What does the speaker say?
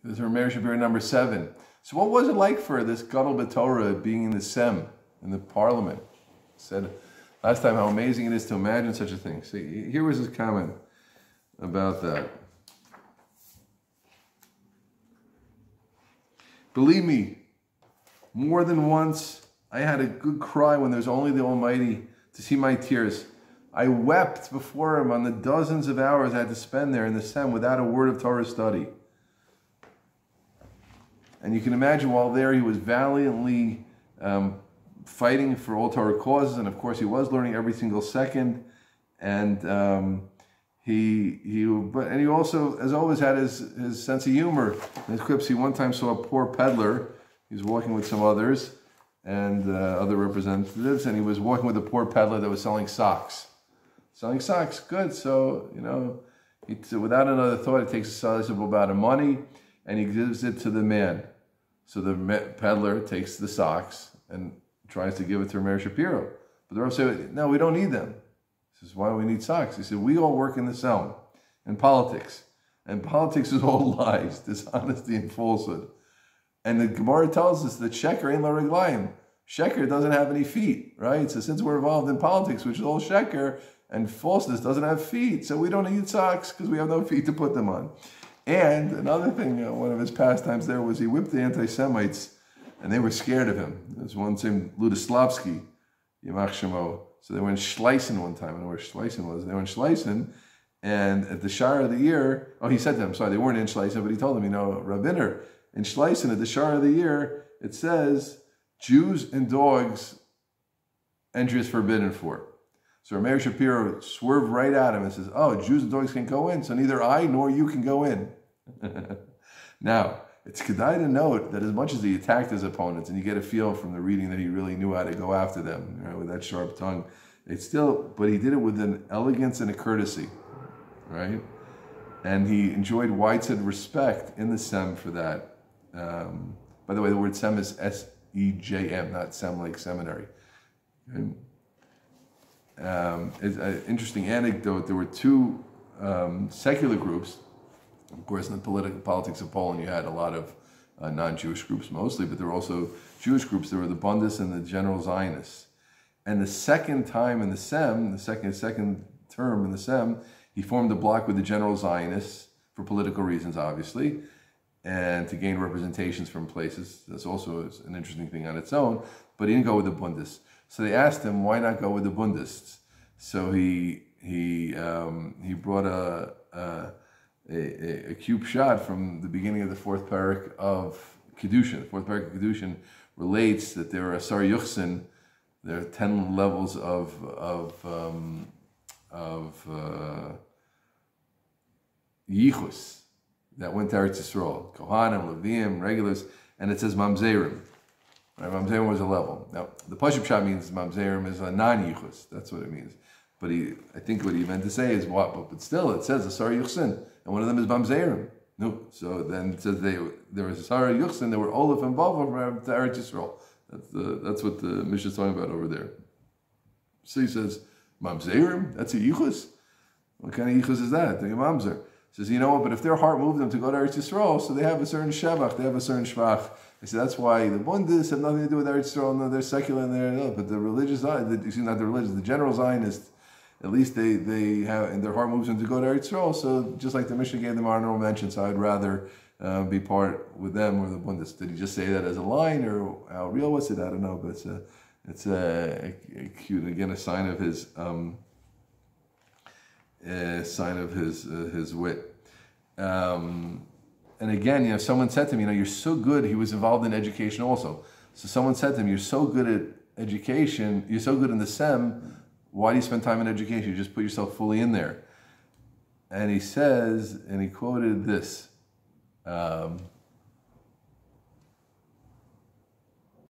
This is Rav Meir Shapiro number 7. So what was it like for this Gadol B'Torah being in the Sem, in the parliament? He said last time how amazing it is to imagine such a thing. So here was his comment about that. Believe me, more than once I had a good cry when there's only the Almighty to see my tears. I wept before Him on the dozens of hours I had to spend there in the Sem without a word of Torah study. And you can imagine while there he was valiantly fighting for all Torah causes, and of course he was learning every single second. And he also, as always, had his sense of humor. In his clips, he one time saw a poor peddler. He was walking with some others and other representatives, and he was walking with a poor peddler that was selling socks. Selling socks, good. So, without another thought, he takes a sizable amount of money and he gives it to the man. So the peddler takes the socks and tries to give it to Rav Meir Shapiro. But the Rav said, no, we don't need them. He says, why do we need socks? He said, we all work in the Selm, in politics. And politics is all lies, dishonesty, and falsehood. And the Gemara tells us that sheker ain't la reglayim. Sheker doesn't have any feet, right? So since we're involved in politics, which is all sheker, and falseness doesn't have feet, so we don't need socks because we have no feet to put them on. And another thing, one of his pastimes there was he whipped the anti-Semites, and they were scared of him. There's one named Ludoslavsky, Yamach Shemo. So they went Schleisen one time. I don't know where Schleisen was. They went Schleisen, and at the Shar of the year, he said to them, sorry, they weren't in Schleisen, but he told them, Rabbiner, in Schleisen, at the Shar of the year, it says, Jews and dogs, entry is forbidden for. So Rav Meir Shapiro swerved right at him and says, Jews and dogs can't go in, so neither I nor you can go in. Now, it's kedai to note that as much as he attacked his opponents, and you get a feel from the reading that he really knew how to go after them, with that sharp tongue, but he did it with an elegance and a courtesy, right? And he enjoyed widespread respect in the Sem for that. By the way, the word Sem is S-E-J-M, not Sem like seminary. Okay? It's an interesting anecdote. There were two secular groups. Of course, in the politics of Poland, you had a lot of non-Jewish groups mostly, but there were also Jewish groups. There were the Bundists and the General Zionists. And the second time in the Sem, the second term in the Sem, he formed a bloc with the General Zionists for political reasons, obviously, and to gain representations from places. That's also an interesting thing on its own. But he didn't go with the Bundists. So they asked him, why not go with the Bundists? So he brought a cube shot from the beginning of the fourth parak of Kedushin. The fourth parak of Kedushin relates that there are Asar Yuchsin, there are 10 levels of Yichus that went to Eretz Yisrael. Kohanim, Leviim, regulars, and it says Mamzerim. Right, Mamzerim was a level. Now, the Pashup Shah means Mamzerim is a non-Yichus. That's what it means. But I think what he meant to say is what? But still, it says Asar Yuchsin, and one of them is Mamzerim. No, so then it says there was Asar Yuchsin. There were Olaf and Bava to Eretz Yisrael. That's what the Mishnah is talking about over there. So he says Mamzerim. That's a Yichus. What kind of Yichus is that? They're Mamzer. He says, but if their heart moved them to go to Eretz Yisrael, so they have a certain Shevach, they have a certain Shvach. He said, that's why the Bundists have nothing to do with Eretz Yisrael, no, they're secular and they're, but the religious, not the religious, the general Zionists, at least they have, and their heart moves them to go to Eretz Yisrael, so just like the Mishnah gave them honorable mention, so I'd rather be part with them or the Bundists. Did he just say that as a line, or how real was it? I don't know, but it's a cute, again, a sign of his, his wit. And again, someone said to me, you're so good. He was involved in education also. So someone said to him, you're so good at education, you're so good in the Sem, why do you spend time in education? You just put yourself fully in there. And he says, and he quoted this,